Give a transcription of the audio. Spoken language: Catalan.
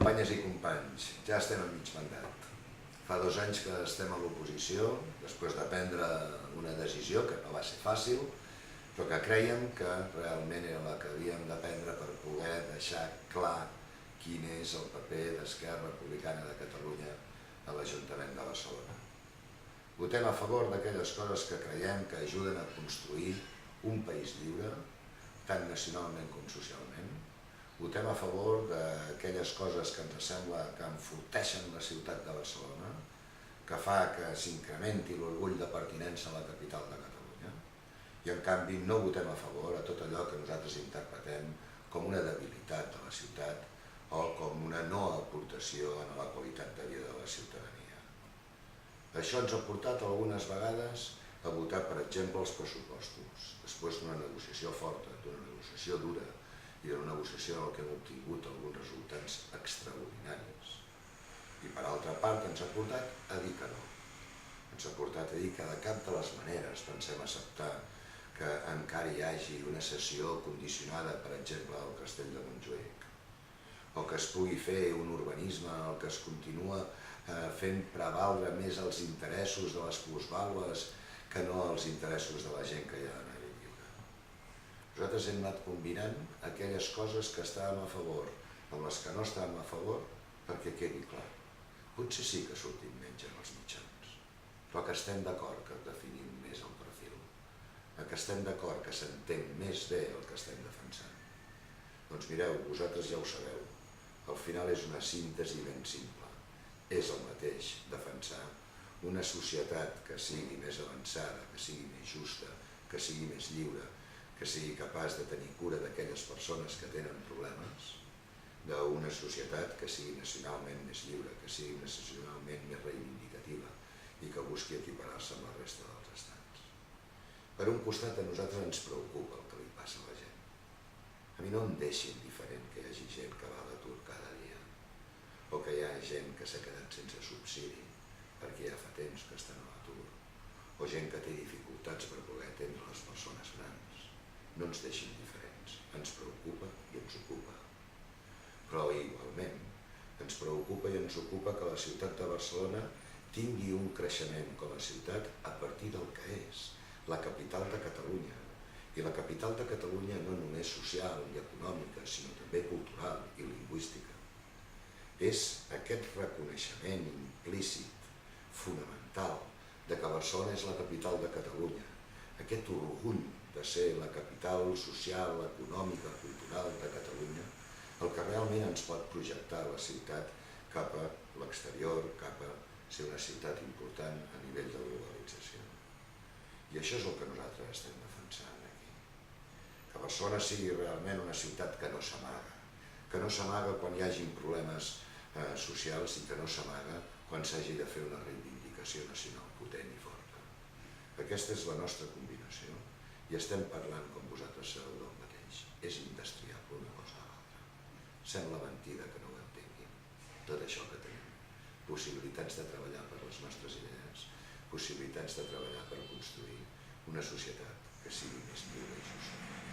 Companyes i companys, ja estem a mig mandat. Fa 2 anys que estem a l'oposició, després de prendre una decisió que no va ser fàcil, però que crèiem que realment era la que havíem de prendre per poder deixar clar quin és el paper d'Esquerra Republicana de Catalunya a l'Ajuntament de Barcelona. Votem a favor d'aquelles coses que creiem que ajuden a construir un país lliure, tant nacionalment com socialment. Votem a favor d'aquelles coses que ens sembla que enforteixen la ciutat de Barcelona, que fa que s'incrementi l'orgull de pertinença a la capital de Catalunya, i en canvi no votem a favor a tot allò que nosaltres interpretem com una debilitat de la ciutat o com una no aportació a la qualitat de vida de la ciutadania. Això ens ha portat algunes vegades a votar, per exemple, els pressupostos, després d'una negociació forta, d'una negociació dura i d'una negociació en què hem obtingut alguns resultats extraordinaris. I per altra part ens ha portat a dir que no. Ens ha portat a dir que de cap de les maneres pensem acceptar que encara hi hagi una cessió condicionada, per exemple, al Castell de Montjuïc, o que es pugui fer un urbanisme en el que es continua fent prevaldre més els interessos de les plusvàlues que no els interessos de la gent que hi ha d'anar a viure. Nosaltres hem anat combinant aquelles coses que estàvem a favor amb les que no estàvem a favor perquè quedi clar. Potser sí que sortim menys en els mitjans, però que estem d'acord que definim més el perfil, que estem d'acord que s'entén més bé el que estem defensant. Doncs mireu, vosaltres ja ho sabeu, al final és una síntesi ben simple. És el mateix defensar una societat que sigui més avançada, que sigui més justa, que sigui més lliure, que sigui capaç de tenir cura d'aquelles persones que tenen problemes, d'una societat que sigui nacionalment més lliure, que sigui nacionalment més reivindicativa i que busqui equiparar-se amb la resta dels estats. Per un costat, a nosaltres ens preocupa el que li passa a la gent. A mi no em deixa indiferent que hi hagi gent que va a l'atur cada dia, o que hi ha gent que s'ha quedat sense subsidi perquè ja fa temps que estan a l'atur, o gent que té dificultats per poder atendre les persones grans. No ens deixin diferents, ens preocupa i ens ocupa. Però igualment ens preocupa i ens ocupa que la ciutat de Barcelona tingui un creixement com a ciutat a partir del que és la capital de Catalunya. I la capital de Catalunya no només social i econòmica, sinó també cultural i lingüística. És aquest reconeixement implícit, fonamental, de que Barcelona és la capital de Catalunya, aquest orgull de ser la capital social, econòmica, cultural de Catalunya, el que realment ens pot projectar la ciutat cap a l'exterior, cap a ser una ciutat important a nivell de globalització. I això és el que nosaltres estem defensant aquí. Que Barcelona sigui realment una ciutat que no s'amaga quan hi hagin problemes socials i que no s'amaga quan s'hagi de fer una reivindicació nacional potent i forta. Aquesta és la nostra combinació i estem parlant, com vosaltres sabeu, del mateix. És indestriable una cosa a l'altra. Sembla mentida que no ho entenguin. Tot això que tenim. Possibilitats de treballar per les nostres idees, possibilitats de treballar per construir una societat que sigui més lliure i justa.